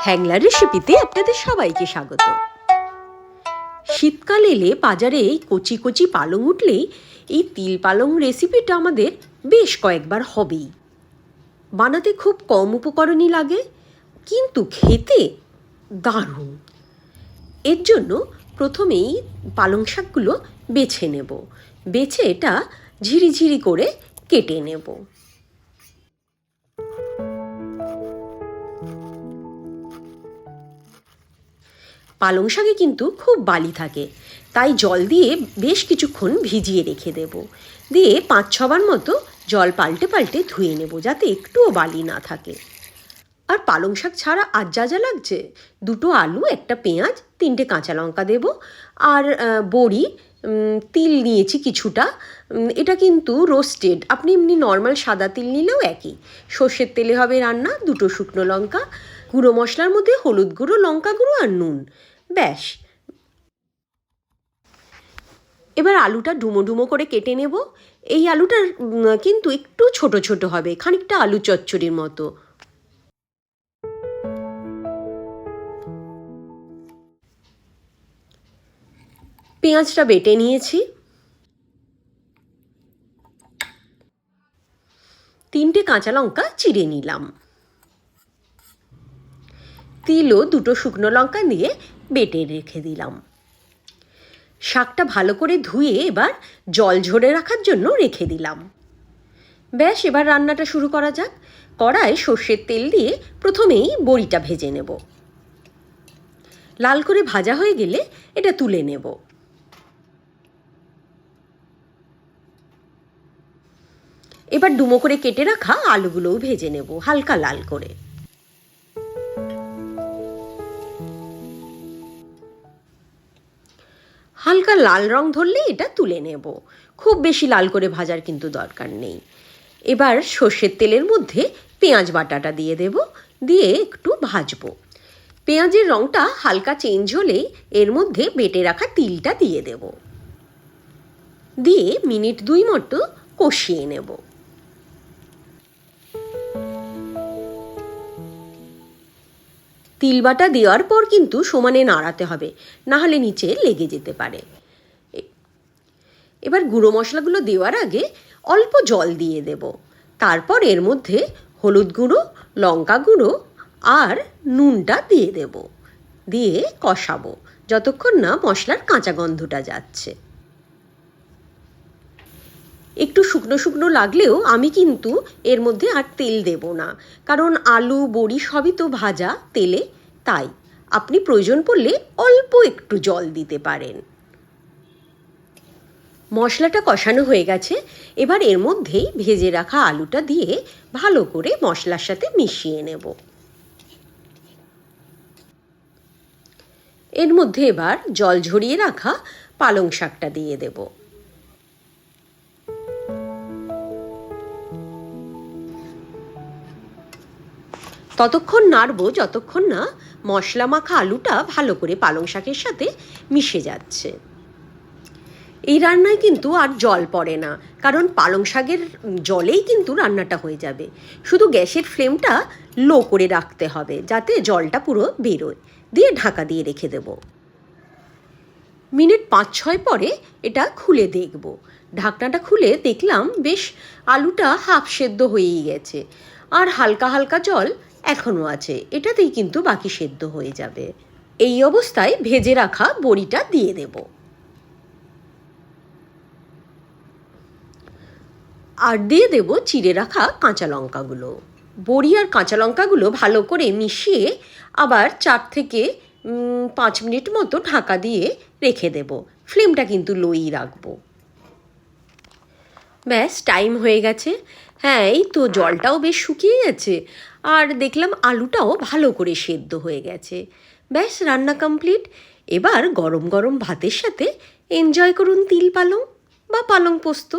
হ্যাংলা রেসিপিতে আপনাদের সবাইকে স্বাগত। শীতকাল এলে বাজারে এই কচি কচি পালং উঠলেই এই তিল পালং রেসিপিটা আমাদের বেশ কয়েকবার হবেই। বানাতে খুব কম উপকরণই লাগে, কিন্তু খেতে দারুণ। এর জন্য প্রথমেই পালং শাকগুলো বেছে নেব। বেছে এটা ঝিরিঝিরি করে কেটে নেব। পালং শাকে কিন্তু খুব বালি থাকে, তাই জল দিয়ে বেশ কিছুক্ষণ ভিজিয়ে রেখে দেব। দিয়ে 5-6 বার মতো জল পাল্টে পাল্টে ধুয়ে নেব, যাতে একটুও বালি না থাকে। আর পালং শাক ছাড়া আর যা যা লাগছে, 2টো আলু, 1টা পেঁয়াজ, 3টে কাঁচা লঙ্কা দেব, আর বড়ি, তিল নিয়েছি কিছুটা। এটা কিন্তু রোস্টেড, আপনি এমনি নর্মাল সাদা তিল নিলেও একই। সর্ষের তেলে হবে রান্না। 2টো শুকনো লঙ্কা, গুঁড়ো মশলার মধ্যে হলুদ গুঁড়ো, লঙ্কা গুঁড়ো আর নুন, ব্যাস। এবার আলুটা ডুমো ডুমো করে কেটে নেব। এই আলুটা কিন্তু একটু ছোট ছোট হবে, খানিকটা আলু চচ্চড়ির মতো। পেঁয়াজটা বেটে নিয়েছি। 3টে কাঁচা লঙ্কা চিড়ে নিলাম। তিলও 2টো শুকনো লঙ্কা দিয়ে বেটে রেখে দিলাম। শাকটা ভালো করে ধুয়ে এবার জল ঝরে রাখার জন্য রেখে দিলাম। ব্যাস, এবার রান্নাটা শুরু করা যাক। কড়ায় সর্ষের তেল দিয়ে প্রথমেই বড়িটা ভেজে নেব। লাল করে ভাজা হয়ে গেলে এটা তুলে নেব। এবার ডুমো করে কেটে রাখা আলুগুলোও ভেজে নেব হালকা লাল করে। হালকা লাল রং ধরলে এটা তুলে নেব, খুব বেশি লাল করে ভাজার কিন্তু দরকার নেই। এবার সর্ষের তেলের মধ্যে পেঁয়াজ বাটাটা দিয়ে দেব, দিয়ে একটু ভাজবো। পেঁয়াজের রংটা হালকা চেঞ্জ হলেই এর মধ্যে বেটে রাখা তিলটা দিয়ে দেব, দিয়ে মিনিট 2 মতো কষিয়ে নেব। তিল বাটা দেওয়ার পর কিন্তু সমানে নাড়াতে হবে, না হলে নিচে লেগে যেতে পারে। এবার গুঁড়ো মশলাগুলো দেওয়ার আগে অল্প জল দিয়ে দেব। তারপর এর মধ্যে হলুদ গুঁড়ো, লঙ্কা গুঁড়ো আর নুনটা দিয়ে দেব, দিয়ে কষাবো যতক্ষণ না মশলার কাঁচা গন্ধটা যাচ্ছে। একটু শুকনো শুকনো লাগলেও আমি কিন্তু এর মধ্যে আর তেল দেব না, কারণ আলু বড়ি সবই তো ভাজা তেলে, তাই আপনি প্রয়োজন পড়লে অল্প একটু জল দিতে পারেন। মশলাটা কষানো হয়ে গেছে। এবার এর মধ্যেই ভেজে রাখা আলুটা দিয়ে ভালো করে মশলার সাথে মিশিয়ে নেব। এর মধ্যে এবার জল ঝরিয়ে রাখা পালং শাকটা দিয়ে দেব। ততক্ষণ নাড়বো যতক্ষণ না মশলা মাখা আলুটা ভালো করে পালং শাকের সাথে মিশে যাচ্ছে। এই রান্নায় কিন্তু আর জল পড়ে না, কারণ পালং শাকের জলেই কিন্তু রান্নাটা হয়ে যাবে। শুধু গ্যাসের ফ্লেমটা লো করে রাখতে হবে, যাতে জলটা পুরো বেরোয়। দিয়ে ঢাকা দিয়ে রেখে দেব। মিনিট 5-6 পরে এটা খুলে দেখব। ঢাকনাটা খুলে দেখলাম বেশ আলুটা হাফ সেদ্ধ হয়েই গেছে, আর হালকা হালকা জল এখনও আছে। এটাতেই কিন্তু বাকি সেদ্ধ হয়ে যাবে। এই অবস্থায় ভেজে রাখা বড়িটা দিয়ে দেব, আর দিয়ে দেব চিড়ে রাখা কাঁচা লঙ্কাগুলো। বড়ি আর কাঁচা লঙ্কাগুলো ভালো করে মিশিয়ে আবার 4 থেকে 5 মিনিট মতো ঢাকা দিয়ে রেখে দেব। ফ্লেমটা কিন্তু লোই রাখবো। ব্যাস, টাইম হয়ে গেছে। হ্যাঁ, এই তো জলটাও বেশ শুকিয়ে গেছে, আর দেখলাম আলুটাও ভালো করে সেদ্ধ হয়ে গেছে। ব্যাস, রান্না কমপ্লিট। এবার গরম গরম ভাতের সাথে এনজয় করুন তিল পালং বা পালং পোস্ত।